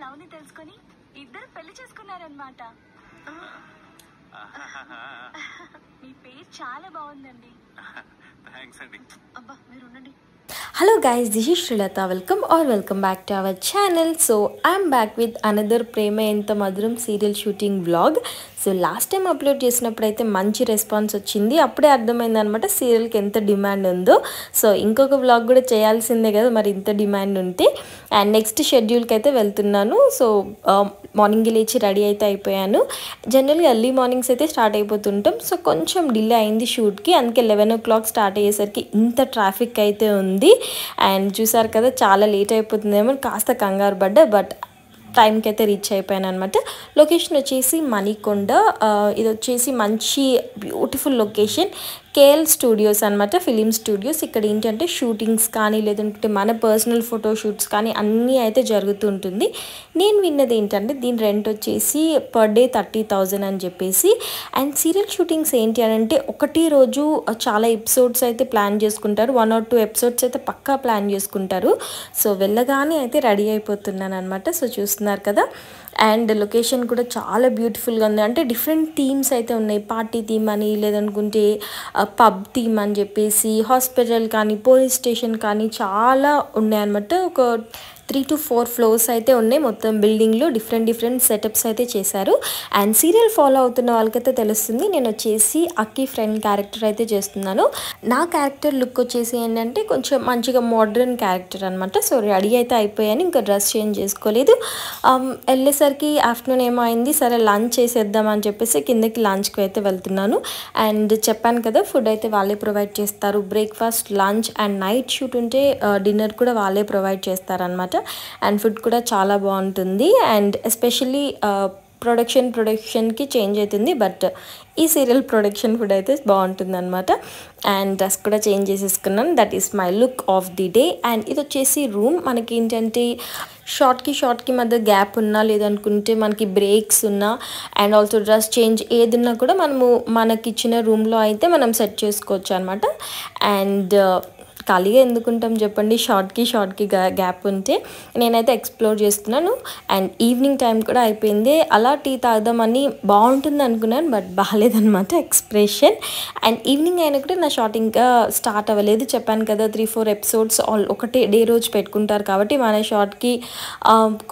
Love ని తెలుసుకొని ఇద్దరు పెళ్లి చేసుకున్నారన్నమాట. మీ పేరు చాలా బాగుందండి. థాంక్స్ అండి. అబ్బా మీరు ఉండండి. Hello guys, this is Srilata. Welcome back to our channel. So I'm back with another Prema Enta Madhuram serial shooting vlog. So last time upload చేసినప్పుడైతే మంచి రెస్పాన్స్ వచ్చింది. అప్పుడే అర్థమైంది అనమాట సీరియల్కి ఎంత డిమాండ్ ఉందో. సో ఇంకొక వ్లాగ్ కూడా చేయాల్సిందే కదా మరి ఇంత డిమాండ్ ఉంటే. అండ్ నెక్స్ట్ షెడ్యూల్కి అయితే వెళ్తున్నాను. సో మార్నింగ్ లేచి రెడీ అయితే అయిపోయాను. జనరల్గా ఎర్లీ మార్నింగ్స్ అయితే స్టార్ట్ అయిపోతుంటాం. సో కొంచెం డిలే అయింది షూట్కి, అందుకే 11 o'clock స్టార్ట్ అయ్యేసరికి ఇంత ట్రాఫిక్ అయితే ఉంది. అండ్ చూసారు కదా చాలా లేట్ అయిపోతుందేమో కాస్త కంగారు పడ్డా, బట్ టైంకి అయితే రీచ్ అయిపోయాను అనమాట. లొకేషన్ వచ్చేసి మణికొండ. ఇది వచ్చేసి మంచి బ్యూటిఫుల్ లొకేషన్, కేఎల్ స్టూడియోస్ అనమాట, ఫిలిం స్టూడియోస్. ఇక్కడ ఏంటంటే షూటింగ్స్ కానీ లేదంటే మన పర్సనల్ ఫోటో షూట్స్ కానీ అన్నీ అయితే జరుగుతూ ఉంటుంది. నేను విన్నది ఏంటంటే దీని రెంట్ వచ్చేసి పర్ డే 30,000 అని చెప్పేసి. అండ్ సీరియల్ షూటింగ్స్ ఏంటి అని అంటే ఒకటి రోజు చాలా ఎపిసోడ్స్ అయితే ప్లాన్ చేసుకుంటారు. 1 or 2 episodes అయితే పక్కా ప్లాన్ చేసుకుంటారు. సో వెళ్ళగానే అయితే రెడీ అయిపోతున్నాను అనమాట. సో చూస్తున్నారు కదా. అండ్ లొకేషన్ కూడా చాలా బ్యూటిఫుల్గా ఉంది. అంటే డిఫరెంట్ థీమ్స్ అయితే ఉన్నాయి. పార్టీ థీమ్ అని, లేదనుకుంటే పబ్ థీమ్ అని చెప్పేసి, హాస్పిటల్ కానీ పోలీస్ స్టేషన్ కానీ చాలా ఉన్నాయన్నమాట. ఒక 3 to 4 floors అయితే ఉన్నాయి మొత్తం బిల్డింగ్లో. డిఫరెంట్ సెటప్స్ అయితే చేశారు. అండ్ సీరియల్ ఫాలో అవుతున్న వాళ్ళకైతే తెలుస్తుంది. నేను వచ్చేసి అక్కి ఫ్రెండ్ క్యారెక్టర్ అయితే చేస్తున్నాను. నా క్యారెక్టర్ లుక్ వచ్చేసి ఏంటంటే కొంచెం మంచిగా మోడ్రన్ క్యారెక్టర్ అనమాట. సో రెడీ అయితే అయిపోయాను, ఇంకా డ్రెస్ చేంజ్ చేసుకోలేదు. వెళ్ళేసరికి ఆఫ్టర్నూన్ ఏమో అయింది. సరే లంచ్ చేసేద్దాం అని చెప్పేసి కిందకి లంచ్కి అయితే వెళ్తున్నాను. అండ్ చెప్పాను కదా ఫుడ్ అయితే వాళ్ళే ప్రొవైడ్ చేస్తారు. Breakfast, lunch and night shoot ఉంటే డిన్నర్ కూడా వాళ్ళే ప్రొవైడ్ చేస్తారనమాట. అండ్ ఫుడ్ కూడా చాలా బాగుంటుంది. అండ్ ఎస్పెషల్లీ ప్రొడక్షన్కి చేంజ్ అవుతుంది, బట్ ఈ సీరియల్ ప్రొడక్షన్ ఫుడ్ అయితే బాగుంటుంది అనమాట. అండ్ డ్రెస్ కూడా చేంజ్ చేసేసుకున్నాను. That is my look of the day. And ఇది వచ్చేసి రూమ్. మనకి ఏంటంటే షార్ట్కి మధ్య గ్యాప్ ఉన్నా, లేదనుకుంటే మనకి బ్రేక్స్ ఉన్నా, అండ్ ఆల్సో డ్రెస్ చేంజ్ ఏది ఉన్నా కూడా మనకి ఇచ్చిన రూమ్లో అయితే మనం సెట్ చేసుకోవచ్చు అనమాట. అండ్ ఖాళీగా ఎందుకుంటాం చెప్పండి, షార్ట్కి గ్యాప్ ఉంటే. నేనైతే ఎక్స్ప్లోర్ చేస్తున్నాను. అండ్ ఈవినింగ్ టైం కూడా అయిపోయింది. అలా టీ తాగుదామని బాగుంటుంది అనుకున్నాను, బట్ బాగాలేదనమాట ఎక్స్ప్రెషన్. అండ్ ఈవినింగ్ అయినా కూడా నా షార్ట్ ఇంకా స్టార్ట్ అవ్వలేదు. చెప్పాను కదా 3-4 episodes ఒకటే డే రోజు పెట్టుకుంటారు కాబట్టి మన షార్ట్కి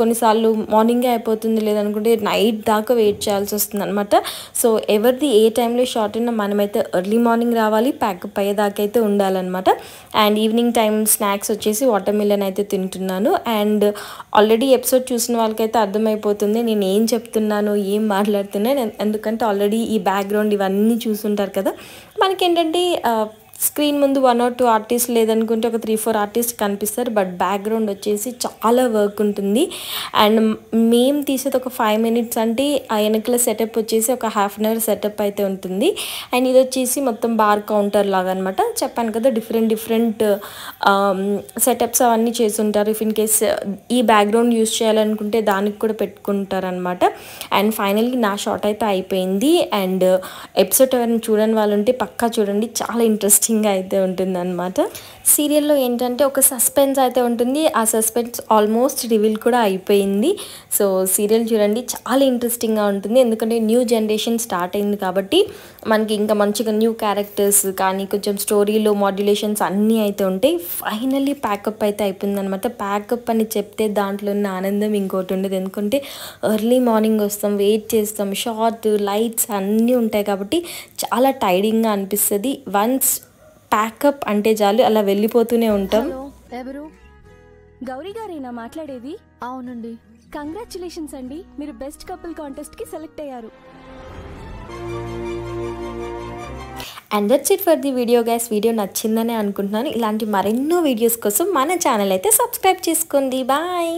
కొన్నిసార్లు మార్నింగే అయిపోతుంది, లేదనుకుంటే నైట్ దాకా వెయిట్ చేయాల్సి వస్తుంది అనమాట. సో ఎవరిది ఏ టైంలో షార్ట్ ఉన్నా మనమైతే ఎర్లీ మార్నింగ్ రావాలి, ప్యాకప్ అయ్యేదాకా అయితే ఉండాలన్నమాట. అండ్ ఈవినింగ్ టైం స్నాక్స్ వచ్చేసి వాటర్ మిలన్ అయితే తింటున్నాను. అండ్ ఆల్రెడీ ఎపిసోడ్ చూసిన వాళ్ళకైతే అర్థమైపోతుంది నేను ఏం చెప్తున్నాను, ఏం మాట్లాడుతున్నాను. ఎందుకంటే ఆల్రెడీ ఈ బ్యాక్గ్రౌండ్ ఇవన్నీ చూసుంటారు కదా. మనకేంటంటే స్క్రీన్ ముందు 1 or 2 artists, లేదనుకుంటే ఒక 3-4 artists కనిపిస్తారు, బట్ బ్యాక్గ్రౌండ్ వచ్చేసి చాలా వర్క్ ఉంటుంది. అండ్ మేము తీసేది ఒక 5 minutes అంటే ఆ వెనకల సెటప్ వచ్చేసి ఒక 1/2 hour సెటప్ అయితే ఉంటుంది. అండ్ ఇది వచ్చేసి మొత్తం బార్ కౌంటర్ లాగా అనమాట. చెప్పాను కదా డిఫరెంట్ సెటప్స్ అవన్నీ చేస్తుంటారు. ఇఫ్ ఇన్ కేస్ ఈ బ్యాక్గ్రౌండ్ యూస్ చేయాలనుకుంటే దానికి కూడా పెట్టుకుంటారు అనమాట. అండ్ ఫైనల్గా నా షాట్ అయితే అయిపోయింది. అండ్ ఎపిసోడ్ ఎవరైనా చూడని వాళ్ళు ఉంటే పక్కా చూడండి, చాలా ఇంట్రెస్టింగ్ అయితే ఉంటుంది అనమాట. సీరియల్లో ఏంటంటే ఒక సస్పెన్స్ అయితే ఉంటుంది. ఆ సస్పెన్స్ ఆల్మోస్ట్ రివీల్ కూడా అయిపోయింది. సో సీరియల్ చూడండి, చాలా ఇంట్రెస్టింగ్గా ఉంటుంది. ఎందుకంటే న్యూ జనరేషన్ స్టార్ట్ అయింది కాబట్టి మనకి ఇంకా మంచిగా న్యూ క్యారెక్టర్స్ కానీ కొంచెం స్టోరీలో మాడ్యులేషన్స్ అన్నీ అయితే ఉంటాయి. ఫైనల్లీ ప్యాకప్ అయితే అయిపోయింది అనమాట. ప్యాకప్ అని చెప్తే దాంట్లో ఉన్న ఆనందం ఇంకోటి ఉండదు. ఎందుకంటే ఎర్లీ మార్నింగ్ వస్తాం, వెయిట్ చేస్తాం, షార్ట్ లైట్స్ అన్నీ ఉంటాయి కాబట్టి చాలా టైర్డింగ్గా అనిపిస్తుంది. వన్స్ ప్యాకప్ అంటే చాలు అలా వెళ్ళిపోతూనే ఉంటాం. ఎవరు? గౌరీ గారేనా మాట్లాడేది? అవునండి. కంగ్రాచులేషన్స్ అండి, మీరు బెస్ట్ కపుల్ కాంటెస్ట్ కి సెలెక్ట్ అయ్యారు. And that's it for the video guys. Video నచ్చిందని అనుకుంటున్నాను. ఇలాంటి మరెన్నో వీడియోస్ కోసం మన ఛానల్ అయితే సబ్స్క్రైబ్ చేసుకోండి. బాయ్.